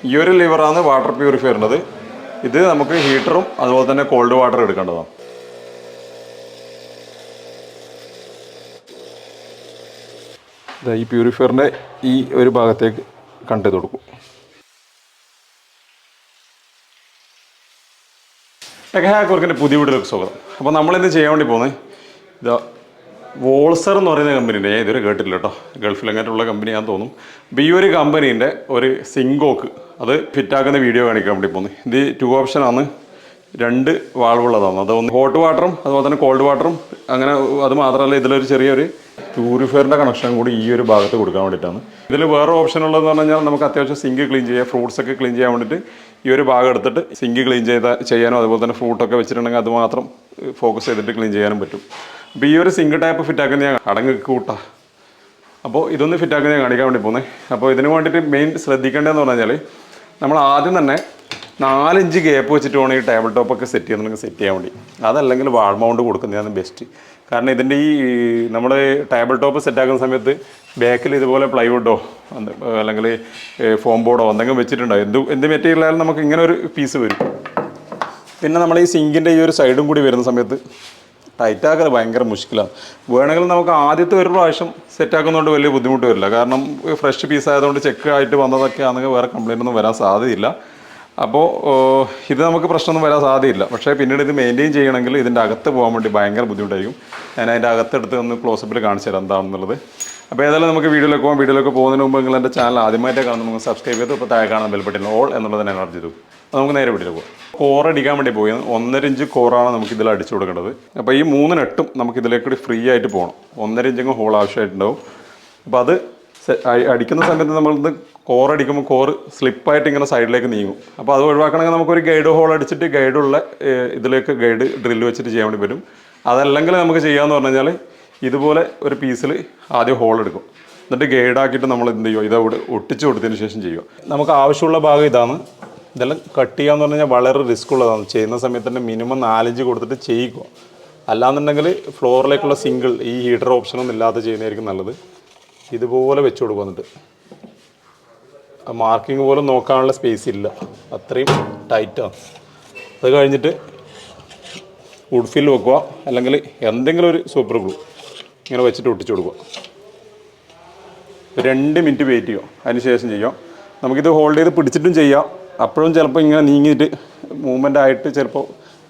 ഈ ഒരു ലിവറാണ് വാട്ടർ പ്യൂരിഫയറിൻ്റെത്. ഇത് നമുക്ക് ഹീറ്ററും അതുപോലെ തന്നെ കോൾഡ് വാട്ടർ എടുക്കേണ്ടതാണ്. ഈ പ്യൂരിഫയറിൻ്റെ ഈ ഒരു ഭാഗത്തേക്ക് കണ്ടു കൊടുക്കും. ഹാക്കവർക്കിൻ്റെ പുതിയ വീട്ടിലേക്ക് സ്വാഗതം. അപ്പോൾ നമ്മളിന്ന് ചെയ്യാൻ വേണ്ടി പോകുന്നത് ഇതാ വോൾസർ എന്ന് പറയുന്ന കമ്പനീൻ്റെ, ഞാൻ ഇതുവരെ കേട്ടില്ല കേട്ടോ, ഗൾഫിൽ അങ്ങനെയുള്ള കമ്പനിയാണെന്ന് തോന്നും. അപ്പോൾ ഈ ഒരു കമ്പനീൻ്റെ ഒരു സിങ്കോക്ക് അത് ഫിറ്റാക്കുന്ന വീഡിയോ കാണിക്കാൻ വേണ്ടി പോകുന്നത്. ഇത് 2 ഓപ്ഷനാണ്, 2 വാൾവുള്ളതാണ്. അതൊന്ന് ഹോട്ട് വാട്ടറും അതുപോലെ തന്നെ കോൾഡ് വാട്ടറും. അങ്ങനെ അത് മാത്രമല്ല, ഇതിലൊരു ചെറിയൊരു പ്യൂരിഫയറിൻ്റെ കണക്ഷൻ കൂടി ഈ ഒരു ഭാഗത്ത് കൊടുക്കാൻ വേണ്ടിയിട്ടാണ്. ഇതിൽ വേറെ ഓപ്ഷൻ ഉള്ളതെന്ന് പറഞ്ഞു കഴിഞ്ഞാൽ നമുക്ക് അത്യാവശ്യം സിങ്ക് ക്ലീൻ ചെയ്യാം, ഫ്രൂട്ട്സൊക്കെ ക്ലീൻ ചെയ്യാൻ വേണ്ടിയിട്ട് ഈ ഒരു ഭാഗം എടുത്തിട്ട് സിങ്ക് ക്ലീൻ ചെയ്യാനും അതുപോലെ തന്നെ ഫ്രൂട്ടൊക്കെ വെച്ചിട്ടുണ്ടെങ്കിൽ അത് മാത്രം ഫോക്കസ് ചെയ്തിട്ട് ക്ലീൻ ചെയ്യാനും പറ്റും. അപ്പോൾ ഈ ഒരു സിങ്ക് ടാപ്പ് ഫിറ്റാക്കുന്ന ഞാൻ അടങ്ങ് കൂട്ടാ. അപ്പോൾ ഇതൊന്ന് ഫിറ്റാക്കുന്ന ഞാൻ കാണിക്കാൻ വേണ്ടി പോകുന്നത്. അപ്പോൾ ഇതിന് വേണ്ടിയിട്ട് മെയിൻ ശ്രദ്ധിക്കേണ്ടതെന്ന് പറഞ്ഞാൽ നമ്മൾ ആദ്യം തന്നെ 4 ഇഞ്ച് ഗ്യാപ്പ് വെച്ചിട്ട് വേണം ഈ ടേബിൾ ടോപ്പൊക്കെ സെറ്റ് ചെയ്യുന്നുണ്ടെങ്കിൽ സെറ്റ് ചെയ്യാൻ വേണ്ടി. അതല്ലെങ്കിൽ വാൾ മൗണ്ട് കൊടുക്കുന്നതാണ് ബെസ്റ്റ്. കാരണം ഇതിൻ്റെ ഈ നമ്മൾ ടേബിൾ ടോപ്പ് സെറ്റാക്കുന്ന സമയത്ത് ബാക്കിൽ ഇതുപോലെ പ്ലൈവുഡോ അല്ലെങ്കിൽ ഫോം ബോർഡോ എന്തെങ്കിലും വെച്ചിട്ടുണ്ടാവും. എന്ത് മെറ്റീരിയൽ ആയാലും നമുക്ക് ഇങ്ങനെ ഒരു പീസ് വരും. പിന്നെ നമ്മൾ ഈ സിങ്കിൻ്റെ ഈ ഒരു സൈഡും കൂടി വരുന്ന സമയത്ത് ടൈറ്റാക്കൽ ഭയങ്കര മുഷ്കിലാണ്. വേണമെങ്കിൽ നമുക്ക് ആദ്യത്തെ ഒരു പ്രാവശ്യം സെറ്റാക്കുന്നതുകൊണ്ട് വലിയ ബുദ്ധിമുട്ട് വരില്ല. കാരണം ഫ്രഷ് പീസ് ആയതുകൊണ്ട് ചെക്ക് ആയിട്ട് വന്നതൊക്കെ ആണെങ്കിൽ വേറെ കംപ്ലയിൻ്റ് ഒന്നും വരാൻ സാധ്യതയില്ല. അപ്പോൾ ഇത് നമുക്ക് പ്രശ്നമൊന്നും വരാൻ സാധ്യതയില്ല. പക്ഷേ പിന്നീട് ഇത് മെയിൻറ്റെയിൻ ചെയ്യണമെങ്കിൽ ഇതിൻ്റെ അകത്ത് പോകാൻ വേണ്ടി ഭയങ്കര ബുദ്ധിമുട്ടായിരിക്കും. ഞാൻ അതിൻ്റെ അകത്തെടുത്ത് ഒന്ന് ക്ലോസപ്പിൽ കാണിച്ചു തരാം എന്താണെന്നുള്ളത്. അപ്പോൾ ഏതായാലും നമുക്ക് വീഡിയോയിലേക്ക് പോകാം. വീഡിയോയിലേക്ക് പോകുന്നതിന് മുമ്പ് നിങ്ങൾ എൻ്റെ ചാനൽ ആദ്യമായിട്ടേ കാണുന്നത് നമുക്ക് സബ്സ്ക്രൈബ് ചെയ്ത് ഇപ്പോൾ താഴെ കാണുന്ന ബെൽ ബട്ടൺ ഓൾ എന്നുള്ളതിനെ എനർജി ചെയ്തു. അപ്പോൾ നമുക്ക് നേരെ വീഡിയോയിലേക്ക് പോകാം. കോറടിക്കാൻ വേണ്ടി പോയി 1.5 ഇഞ്ച് കോറാണ് നമുക്ക് ഇതിൽ അടിച്ചു കൊടുക്കേണ്ടത്. അപ്പോൾ ഈ 3 നെട്ടും നമുക്ക് ഇതിലേക്ക് ഫ്രീ ആയിട്ട് പോകണം. 1.5 ഇഞ്ചെങ്കിലും ഹോൾ ആവശ്യമായിട്ടുണ്ടാവും. അപ്പോൾ അത് അടിക്കുന്ന സമയത്ത് നമ്മളിത് കോറടിക്കുമ്പോൾ കോറ് സ്ലിപ്പായിട്ട് ഇങ്ങനെ സൈഡിലേക്ക് നീങ്ങും. അപ്പോൾ അത് ഒഴിവാക്കണമെങ്കിൽ നമുക്കൊരു ഗൈഡ് ഹോൾ അടിച്ചിട്ട് ഗൈഡുള്ള ഇതിലേക്ക് ഗൈഡ് ഡ്രില്ല് വെച്ചിട്ട് ചെയ്യാൻ വേണ്ടി വരും. അതല്ലെങ്കിൽ നമുക്ക് ചെയ്യാമെന്ന് പറഞ്ഞു കഴിഞ്ഞാൽ ഇതുപോലെ ഒരു പീസിൽ ആദ്യം ഹോൾ എടുക്കും, എന്നിട്ട് ഗൈഡാക്കിയിട്ട് നമ്മൾ എന്ത് ചെയ്യുമോ ഇതവിടെ ഒട്ടിച്ച് കൊടുത്തതിന് ശേഷം ചെയ്യുക. നമുക്ക് ആവശ്യമുള്ള ഭാഗം ഇതാണ്. ഇതെല്ലാം കട്ട് ചെയ്യാന്ന് പറഞ്ഞു കഴിഞ്ഞാൽ വളരെ റിസ്ക് ഉള്ളതാണ്. ചെയ്യുന്ന സമയത്ത് തന്നെ മിനിമം 4 ഇഞ്ച് കൊടുത്തിട്ട് ചെയ്യുക. അല്ലാന്നുണ്ടെങ്കിൽ ഫ്ലോറിലേക്കുള്ള സിംഗിൾ ഈ ഹീറ്റർ ഓപ്ഷനൊന്നും ഇല്ലാതെ ചെയ്യുന്നതായിരിക്കും നല്ലത്. ഇതുപോലെ വെച്ച് കൊടുക്കുക. എന്നിട്ട് മാർക്കിങ് പോലും നോക്കാനുള്ള സ്പേസ് ഇല്ല, അത്രയും ടൈറ്റാണ്. അത് കഴിഞ്ഞിട്ട് വുഡ് ഫിൽ വെക്കുക, അല്ലെങ്കിൽ എന്തെങ്കിലും ഒരു സൂപ്പർ ഗ്ലൂ ഇങ്ങനെ വെച്ചിട്ട് ഒട്ടിച്ചു കൊടുക്കുക. 2 മിനിറ്റ് വെയിറ്റ് ചെയ്യുക, അതിന് ശേഷം ചെയ്യാം. നമുക്കിത് ഹോൾഡ് ചെയ്ത് പിടിച്ചിട്ടും ചെയ്യാം. അപ്പോഴും ചിലപ്പോൾ ഇങ്ങനെ നീങ്ങിയിട്ട് മൂവ്മെൻ്റ് ആയിട്ട് ചിലപ്പോൾ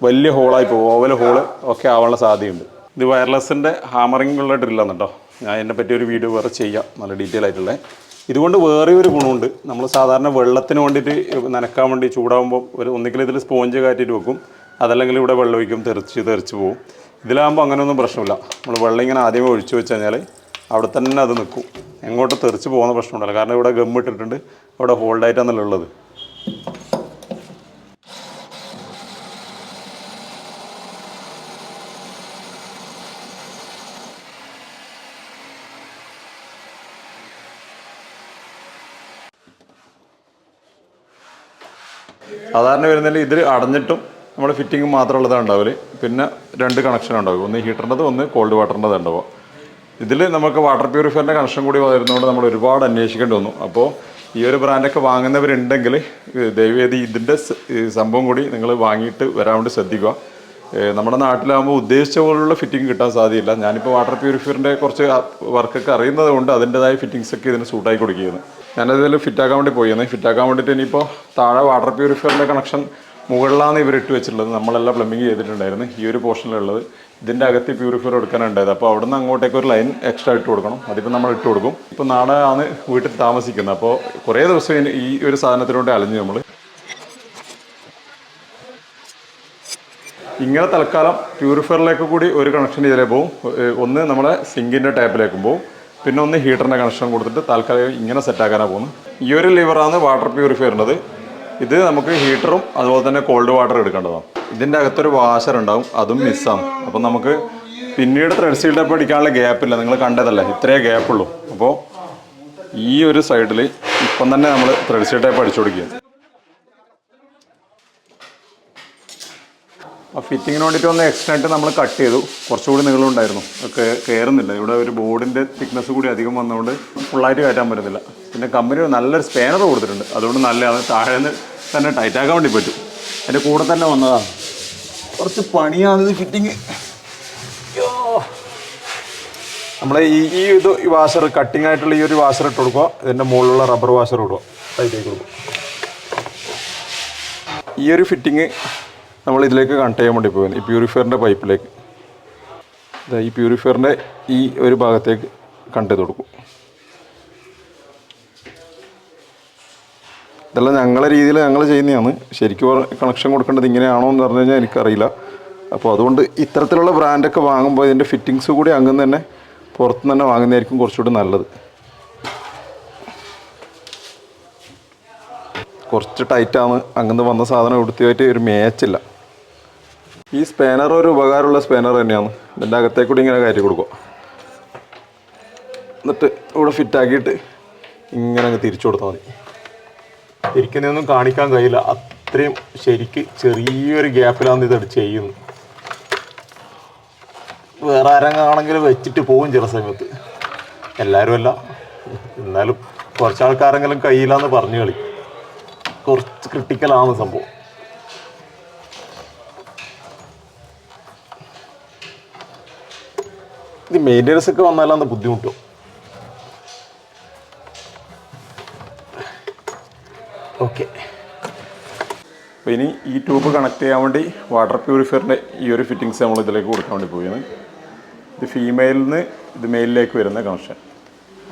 വലിയ ഹോളായി പോകും, ഓവൽ ഹോള് ഒക്കെ ആവാനുള്ള സാധ്യതയുണ്ട്. ഇത് വയർലെസ്സിൻ്റെ ഹാമറിംഗ് ഉള്ള ഡ്രില്ലാണ് കേട്ടോ. ഞാൻ ഇതിനെ പറ്റി ഒരു വീഡിയോ വേറെ ചെയ്യാം, നല്ല ഡീറ്റെയിൽ ആയിട്ടുള്ളത്. ഇതുകൊണ്ട് വേറെ ഒരു ഗുണമുണ്ട്. നമ്മൾ സാധാരണ വെള്ളത്തിന് വേണ്ടിയിട്ട് നനക്കാൻ വേണ്ടി ചൂടാകുമ്പോൾ ഒന്നുകിൽ ഇതിൽ സ്പോഞ്ച് കാറ്റിയിട്ട് വെക്കും, അതല്ലെങ്കിൽ ഇവിടെ വെള്ളം ഒഴിക്കും, തെറിച്ച് പോകും. ഇതിലാകുമ്പോൾ അങ്ങനെയൊന്നും പ്രശ്നമില്ല. നമ്മൾ വെള്ളം ഇങ്ങനെ ആദ്യമേ ഒഴിച്ചു വെച്ച് കഴിഞ്ഞാൽ അവിടെ തന്നെ അത് നിൽക്കും, എങ്ങോട്ട് തെറിച്ച് പോകുന്ന പ്രശ്നമുണ്ടല്ലോ. കാരണം ഇവിടെ ഗം ഇട്ടിട്ടുണ്ട്, അവിടെ ഹോൾഡായിട്ടാണല്ലോ ഉള്ളത്. സാധാരണ വരുന്നതിൽ ഇതിൽ അടഞ്ഞിട്ടും നമ്മൾ ഫിറ്റിംഗ് മാത്രമുള്ളതാണ് ഉണ്ടാവില്ല. പിന്നെ 2 കണക്ഷൻ ഉണ്ടാവും, ഒന്ന് ഹീറ്ററിൻ്റെത്, ഒന്ന് കോൾഡ് വാട്ടറിൻ്റെത് ഉണ്ടാവുക. ഇതിൽ നമുക്ക് വാട്ടർ പ്യൂരിഫയറിൻ്റെ കണക്ഷൻ കൂടി വരുന്നതുകൊണ്ട് നമ്മൾ ഒരുപാട് അന്വേഷിക്കേണ്ടി വന്നു. അപ്പോൾ ഈ ഒരു ബ്രാൻഡൊക്കെ വാങ്ങുന്നവരുണ്ടെങ്കിൽ ദയവേദി ഇതിൻ്റെ സംഭവം കൂടി നിങ്ങൾ വാങ്ങിയിട്ട് വരാൻ വേണ്ടി ശ്രദ്ധിക്കുക. നമ്മുടെ നാട്ടിലാകുമ്പോൾ ഉദ്ദേശിച്ച പോലുള്ള ഫിറ്റിംഗ് കിട്ടാൻ സാധ്യതയില്ല. ഞാനിപ്പോൾ വാട്ടർ പ്യൂരിഫയറിൻ്റെ കുറച്ച് വർക്കൊക്കെ അറിയുന്നത് കൊണ്ട് അതിൻ്റെതായ ഫിറ്റിങ്സൊക്കെ ഇതിന് സൂട്ടായി കൊടുക്കുകയാണ്. ഞാനതിൽ ഫിറ്റാക്കാൻ വേണ്ടി പോയിരുന്നു. ഫിറ്റാക്കാൻ വേണ്ടിയിട്ട് ഇനിയിപ്പോൾ താഴെ വാട്ടർ പ്യൂരിഫയറിൻ്റെ കണക്ഷൻ മുകളിലാണ് ഇവർ ഇട്ട് വെച്ചിട്ടുള്ളത്. നമ്മളെല്ലാം പ്ലംബിങ് ചെയ്തിട്ടുണ്ടായിരുന്നു. ഈ ഒരു പോർഷനിലുള്ളത് ഇതിൻ്റെ അകത്ത് പ്യൂരിഫയർ എടുക്കാനുണ്ടായത്. അപ്പോൾ അവിടെ നിന്ന് അങ്ങോട്ടേക്ക് ഒരു ലൈൻ എക്സ്ട്രാ ഇട്ട് കൊടുക്കണം. അതിപ്പോൾ നമ്മൾ ഇട്ട് കൊടുക്കും. ഇപ്പോൾ നാളെ ആണ് വീട്ടിൽ താമസിക്കുന്നത്. അപ്പോൾ കുറേ ദിവസം ഈ ഒരു സാധനത്തിലൂടെ അലഞ്ഞു നമ്മൾ. ഇങ്ങനെ തൽക്കാലം പ്യൂരിഫയറിലേക്ക് കൂടി ഒരു കണക്ഷൻ ഇതിലേ പോവും. ഒന്ന് നമ്മളെ സിങ്കിൻ്റെ ടാപ്പിലേക്കും പോവും, പിന്നെ ഒന്ന് ഹീറ്ററിൻ്റെ കണക്ഷൻ കൊടുത്തിട്ട് താൽക്കാലികം ഇങ്ങനെ സെറ്റാക്കാനാണ് പോകുന്നത്. ഈ ഒരു ലിവറാണ് വാട്ടർ പ്യൂരിഫയറിൻ്റെത്. ഇത് നമുക്ക് ഹീറ്ററും അതുപോലെ തന്നെ കോൾഡ് വാട്ടർ എടുക്കേണ്ടതാണ്. ഇതിൻ്റെ അകത്തൊരു വാഷർ ഉണ്ടാവും, അതും മിസ്സാണ്. അപ്പം നമുക്ക് പിന്നീട് ത്രെഡ് സീൽ ടേപ്പ് അടിക്കാനുള്ള ഗ്യാപ്പില്ല. നിങ്ങൾ കണ്ടതല്ലേ, ഇത്രയേ ഗ്യാപ്പുള്ളൂ. അപ്പോൾ ഈ ഒരു സൈഡിൽ ഇപ്പം തന്നെ നമ്മൾ ത്രെഡ് സീൽ ടേപ്പ് അടിച്ചു കൊടുക്കുക. ആ ഫിറ്റിങ്ങിന് വേണ്ടിയിട്ട് ഒന്ന് എക്സ്റ്റൻറ്റ് നമ്മൾ കട്ട് ചെയ്തു. കുറച്ചുകൂടി നീളമുണ്ടായിരുന്നു, കയറുന്നില്ല. ഇവിടെ ഒരു ബോർഡിൻ്റെ തിക്നെസ് കൂടി അധികം വന്നതുകൊണ്ട് ഫുള്ളായിട്ട് കയറ്റാൻ പറ്റുന്നില്ല. പിന്നെ കമ്പനി നല്ലൊരു സ്പാനർ കൊടുത്തിട്ടുണ്ട്, അതുകൊണ്ട് നല്ലതാണ്. താഴെ നിന്ന് തന്നെ ടൈറ്റാക്കാൻ വേണ്ടി പറ്റും. അതിൻ്റെ കൂടെ തന്നെ വന്നതാണ്. കുറച്ച് പണിയാണിത് ഫിറ്റിങ്. നമ്മളെ ഈ വാഷർ കട്ടിങ് ആയിട്ടുള്ള ഈ ഒരു വാഷർ ഇട്ട് കൊടുക്കുക. ഇതിൻ്റെ മുകളിലുള്ള റബ്ബർ വാഷർ ഇടുക, ടൈറ്റാക്കി കൊടുക്കുക. ഈ ഒരു ഫിറ്റിങ് നമ്മൾ ഇതിലേക്ക് കണക്ട് ചെയ്യാൻ വേണ്ടി പോകുന്നത് ഈ പ്യൂരിഫയറിൻ്റെ പൈപ്പിലേക്ക്. ഈ പ്യൂരിഫയറിൻ്റെ ഈ ഒരു ഭാഗത്തേക്ക് കണക്ട് ചെയ്ത് കൊടുക്കും. ഇതെല്ലാം ഞങ്ങളുടെ രീതിയിൽ ഞങ്ങൾ ചെയ്യുന്നതാണ്. ശരിക്കും കണക്ഷൻ കൊടുക്കേണ്ടത് ഇങ്ങനെയാണോ എന്ന് പറഞ്ഞു കഴിഞ്ഞാൽ എനിക്കറിയില്ല. അപ്പോൾ അതുകൊണ്ട് ഇത്തരത്തിലുള്ള ബ്രാൻഡൊക്കെ വാങ്ങുമ്പോൾ ഇതിൻ്റെ ഫിറ്റിങ്സ് കൂടി അങ്ങനെ തന്നെ പുറത്തുനിന്ന് തന്നെ വാങ്ങുന്നതായിരിക്കും കുറച്ചുകൂടി നല്ലത്. കുറച്ച് ടൈറ്റാണ്, അങ്ങനെ വന്ന സാധനം എടുത്തിട്ട് ഒരു മാച്ചില്ല. ഈ സ്പാനർ ഒരു ഉപകാരമുള്ള സ്പാനർ തന്നെയാണ്. ഇതിൻ്റെ അകത്തേക്കൂടി ഇങ്ങനെ കയറ്റി കൊടുക്കുക. എന്നിട്ട് ഇവിടെ ഫിറ്റാക്കിയിട്ട് ഇങ്ങനെ അങ്ങ് തിരിച്ചു കൊടുത്താൽ മതി. തിരിക്കുന്നതൊന്നും കാണിക്കാൻ കഴിയില്ല, അത്രയും ശരിക്ക് ചെറിയൊരു ഗ്യാപ്പിലാണ് ഇത് ചെയ്യുന്നത്. വേറെ ആരെങ്കിലും വെച്ചിട്ട് പോകും ചില സമയത്ത്, എല്ലാവരും അല്ല, എന്നാലും കുറച്ചാൾക്കാരെങ്കിലും കയ്യിലാന്ന് പറഞ്ഞു കളി. കുറച്ച് ക്രിട്ടിക്കലാണ് സംഭവം. ഇത് മെയിൻ്റെനൻസ് ഒക്കെ വന്നാലാന്ന് ബുദ്ധിമുട്ടും. ഓക്കെ, അപ്പോൾ ഇനി ഈ ട്യൂബ് കണക്ട് ചെയ്യാൻ വേണ്ടി വാട്ടർ പ്യൂരിഫയറിൻ്റെ ഈ ഒരു ഫിറ്റിങ്സ് നമ്മൾ ഇതിലേക്ക് കൊടുക്കാൻ വേണ്ടി പോവുകയാണ്. ഇത് ഫീമെയിലിൽ നിന്ന് ഇത് മെയിലിലേക്ക് വരുന്ന കണക്ഷൻ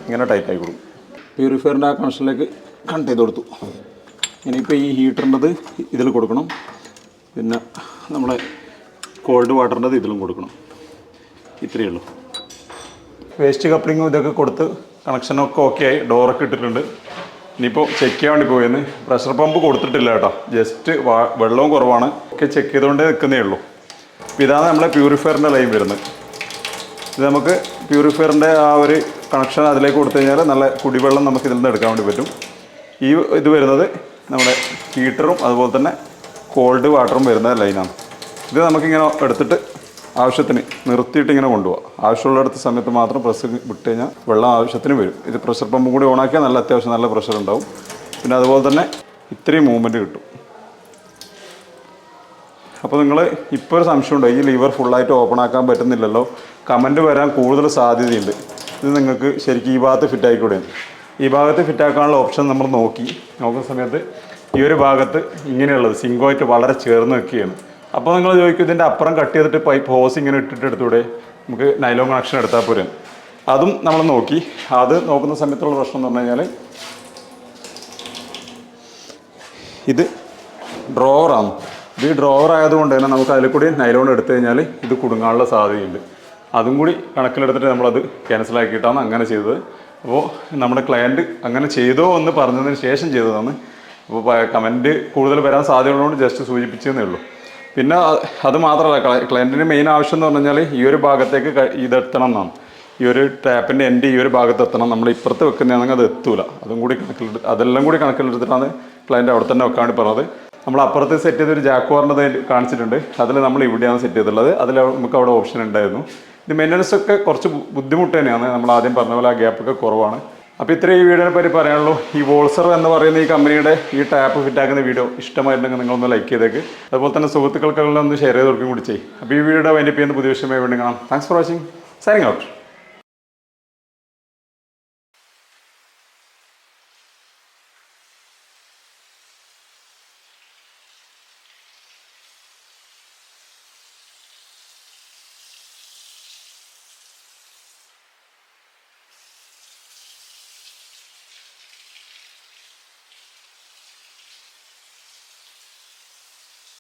ഇങ്ങനെ ടൈറ്റായി കൊടുക്കും. പ്യൂരിഫയറിൻ്റെ ആ കണക്ഷനിലേക്ക് കണക്ട് ചെയ്ത് കൊടുത്തു. ഇനിയിപ്പോൾ ഈ ഹീറ്ററിൻ്റെത് ഇതിൽ കൊടുക്കണം, പിന്നെ നമ്മളെ കോൾഡ് വാട്ടറിൻ്റെത് ഇതിലും കൊടുക്കണം. ഇത്രയേ ഉള്ളൂ. വേസ്റ്റ് കപ്ലിങ്ങും ഇതൊക്കെ കൊടുത്ത് കണക്ഷനൊക്കെ ഓക്കെ ആയി. ഡോറൊക്കെ ഇട്ടിട്ടുണ്ട്. ഇനിയിപ്പോൾ ചെക്ക് ചെയ്യാൻ വേണ്ടി പോയെന്ന്. പ്രഷർ പമ്പ് കൊടുത്തിട്ടില്ല കേട്ടോ, ജസ്റ്റ് വെള്ളവും കുറവാണ്. ഒക്കെ ചെക്ക് ചെയ്തുകൊണ്ടേ നിൽക്കുന്നേ ഉള്ളൂ. അപ്പോൾ ഇതാണ് നമ്മളെ പ്യൂരിഫയറിൻ്റെ ലൈൻ വരുന്നത്. ഇത് നമുക്ക് പ്യൂരിഫയറിൻ്റെ ആ ഒരു കണക്ഷൻ അതിലേക്ക് കൊടുത്തു കഴിഞ്ഞാൽ നല്ല കുടിവെള്ളം നമുക്ക് ഇതിൽ നിന്ന് എടുക്കാൻ വേണ്ടി പറ്റും. ഈ ഇത് വരുന്നത് നമ്മുടെ ഹീറ്ററും അതുപോലെ തന്നെ കോൾഡ് വാട്ടറും വരുന്ന ലൈനാണ്. ഇത് നമുക്കിങ്ങനെ എടുത്തിട്ട് ആവശ്യത്തിന് നിർത്തിയിട്ട് ഇങ്ങനെ കൊണ്ടുപോകാം. ആവശ്യമുള്ളിടത്ത് സമയത്ത് മാത്രം പ്രസ് വിട്ട് കഴിഞ്ഞാൽ വെള്ളം ആവശ്യത്തിന് വരും. ഇത് പ്രഷർ പമ്പും കൂടി ഓണാക്കിയാൽ നല്ല അത്യാവശ്യം നല്ല പ്രഷർ ഉണ്ടാവും. പിന്നെ അതുപോലെ തന്നെ ഇത്രയും മൂവ്മെൻറ്റ് കിട്ടും. അപ്പോൾ നിങ്ങൾ ഇപ്പോൾ ഒരു സംശയമുണ്ടോ, ഈ ലിവർ ഫുള്ളായിട്ട് ഓപ്പൺ ആക്കാൻ പറ്റുന്നില്ലല്ലോ, കമൻറ്റ് വരാൻ കൂടുതൽ സാധ്യതയുണ്ട്. ഇത് നിങ്ങൾക്ക് ശരിക്കും ഈ ഭാഗത്ത് ഫിറ്റ് ആയിക്കൂടെ? ഈ ഭാഗത്ത് ഫിറ്റാക്കാനുള്ള ഓപ്ഷൻ നമ്മൾ നോക്കുന്ന സമയത്ത് ഈ ഒരു ഭാഗത്ത് ഇങ്ങനെയുള്ളത് സിങ്കുമായിട്ട് വളരെ ചേർന്ന് നിൽക്കുകയാണ്. അപ്പോൾ നിങ്ങൾ ചോദിക്കും, ഇതിൻ്റെ അപ്പുറം കട്ട് ചെയ്തിട്ട് പൈപ്പ് ഹോസ് ഇങ്ങനെ ഇട്ടിട്ട് എടുത്തൂടെ, നമുക്ക് നൈലോൺ കണക്ഷൻ എടുത്താൽ പോരെ? അതും നമ്മൾ നോക്കി. അത് നോക്കുന്ന സമയത്തുള്ള പ്രശ്നം എന്ന് പറഞ്ഞു കഴിഞ്ഞാൽ ഇത് ഡ്രോവറാണ്. ഇത് ഈ ഡ്രോവർ ആയതുകൊണ്ട് തന്നെ നമുക്ക് അതിൽ കൂടി നൈലോൺ എടുത്തു കഴിഞ്ഞാൽ ഇത് കുടുങ്ങാനുള്ള സാധ്യതയുണ്ട്. അതും കൂടി കണക്കിലെടുത്തിട്ട് നമ്മളത് ക്യാൻസലാക്കിയിട്ടാണ് അങ്ങനെ ചെയ്തത്. അപ്പോൾ നമ്മുടെ ക്ലയൻറ്റ് അങ്ങനെ ചെയ്തോ എന്ന് പറഞ്ഞതിന് ശേഷം ചെയ്തതാണ്. അപ്പോൾ കമൻറ്റ് കൂടുതൽ വരാൻ സാധ്യതയുള്ളതുകൊണ്ട് ജസ്റ്റ് സൂചിപ്പിച്ചതേ ഉള്ളൂ. പിന്നെ അത് മാത്രമല്ല, ക്ലയൻറ്റിന് മെയിൻ ആവശ്യം എന്ന് പറഞ്ഞു കഴിഞ്ഞാൽ ഈ ഒരു ഭാഗത്തേക്ക് ഇതെത്തണം എന്നാണ്. ഈ ഒരു ടാപ്പിൻ്റെ എൻഡ് ഈ ഒരു ഭാഗത്ത് എത്തണം. നമ്മൾ ഇപ്പുറത്ത് വെക്കുന്നതാണെങ്കിൽ അത് എത്തൂല. അതെല്ലാം കൂടി കണക്കിലെടുത്തിട്ടാണ് ക്ലയൻറ്റ് അവിടെ തന്നെ വെക്കാൻ വേണ്ടി പറഞ്ഞത്. നമ്മൾ അപ്പുറത്ത് സെറ്റ് ചെയ്തൊരു ജാക്കോറിൻ്റെ കാണിച്ചിട്ടുണ്ട്. അതിൽ നമ്മൾ ഇവിടെയാണ് സെറ്റ് ചെയ്തിട്ടുള്ളത്. അതിൽ നമുക്ക് അവിടെ ഓപ്ഷൻ ഉണ്ടായിരുന്നു. ഇത് മെയിൻ്റനൻസ് ഒക്കെ കുറച്ച് ബുദ്ധിമുട്ട് തന്നെയാണ്. നമ്മൾ ആദ്യം പറഞ്ഞ പോലെ ആ ഗ്യാപ്പൊക്കെ കുറവാണ്. അപ്പോൾ ഇത്രയും ഈ വീഡിയോനെ പറ്റി പറയാനുള്ളൂ. ഈ വോൾസർ എന്ന് പറയുന്ന ഈ കമ്പനിയുടെ ഈ ടാപ്പ് ഫിറ്റാക്കുന്ന വീഡിയോ ഇഷ്ടമായിട്ടുണ്ടെങ്കിൽ നിങ്ങളൊന്ന് ലൈക്ക് ചെയ്തേക്ക്. അതുപോലെ തന്നെ സുഹൃത്തുക്കൾക്കെല്ലാം ഒന്ന് ഷെയർ ചെയ്ത് കൊടുക്കുകയും കൂടി ചെയ്യും. അപ്പോൾ ഈ വീഡിയോയുടെ വൈൻഡപ്പ് ചെയ്യുന്ന പുതിയ വിഷയമായി വേണ്ടി കാണാം. Thanks for watching. Signing out.